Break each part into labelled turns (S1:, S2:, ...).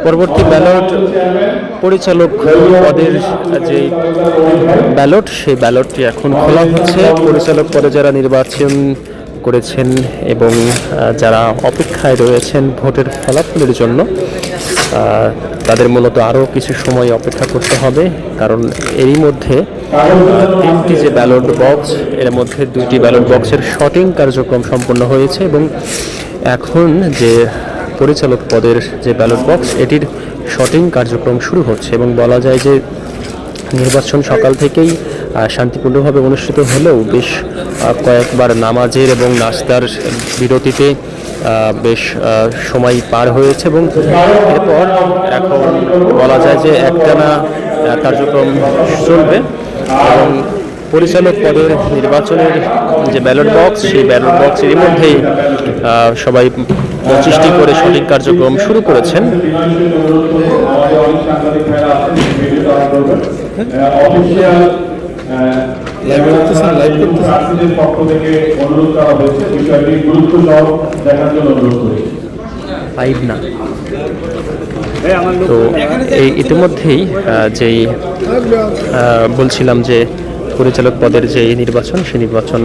S1: পরবর্তী ব্যালট পরিচালক পদের যে ব্যালট, সেই ব্যালটটি এখন খোলা হচ্ছে। পরিচালক পদে যারা নির্বাচন করেছেন এবং যারা অপেক্ষায় রয়েছেন ভোটের ফলাফলের জন্য, তাদের মূলত আরও কিছু সময় অপেক্ষা করতে হবে, কারণ এরই মধ্যে 3টি যে ব্যালট বক্স, এর মধ্যে 2টি ব্যালট বক্সের শর্টিং কার্যক্রম সম্পন্ন হয়েছে এবং এখন যে পরিচালক পদের যে ব্যালট বক্স, এটির শর্টিং কার্যক্রম শুরু হচ্ছে এবং বলা যায় যে নির্বাচন সকাল থেকেই শান্তিপূর্ণভাবে অনুষ্ঠিত হলেও বেশ কয়েকবার নামাজের এবং নাস্তার বিরতিতে বেশ সময় পার হয়েছে এবং এরপর এখন বলা যায় যে একটানা কার্যক্রম চলবে এবং পরিচালক পদের নির্বাচনের যে ব্যালট বক্স, সেই ব্যালট বক্সের মধ্যেই সবাই 25টি করে সঠিক কার্যক্রম শুরু করেছেন। তো এই ইতিমধ্যেই যেই বলছিলাম যে পরিচালক পদের যে নির্বাচন, সেই নির্বাচন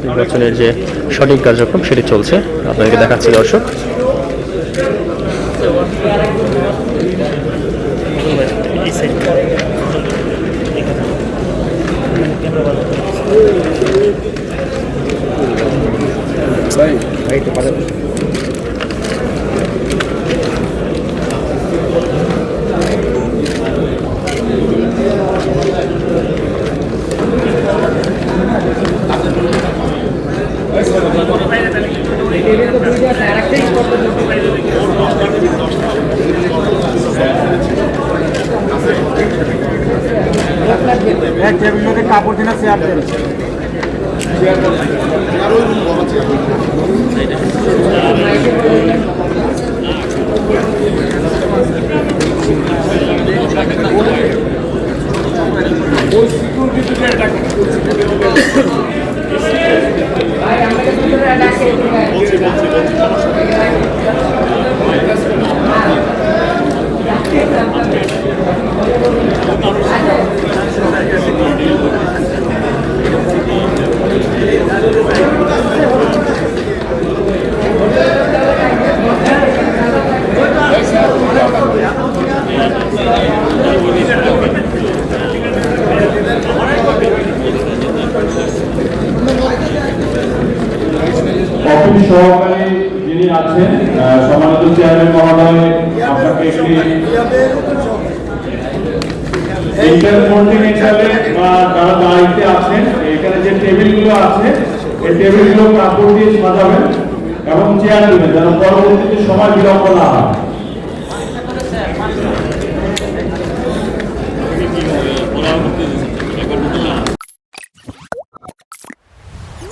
S1: নির্বাচনের যে সঠিক কার্যক্রম সেটি চলছে, আপনাদেরকে দেখাচ্ছি দর্শক।
S2: কাপড় কিনা চেয়ার দেন।
S3: সহকারী যিনি আছেন, সম্মানিত চেয়ারম্যান মহোদয়, আপনাকে ইন্টারকন্টিনেন্টালে বা যারা দায়িত্বে আছেন, এখানে যে টেবিলগুলো আছে, এই টেবিলগুলো কাপড় দিয়ে সাজাবেন এবং চেয়ার দেবেন যেন পরবর্তীতে সময় বিলম্ব না হয়।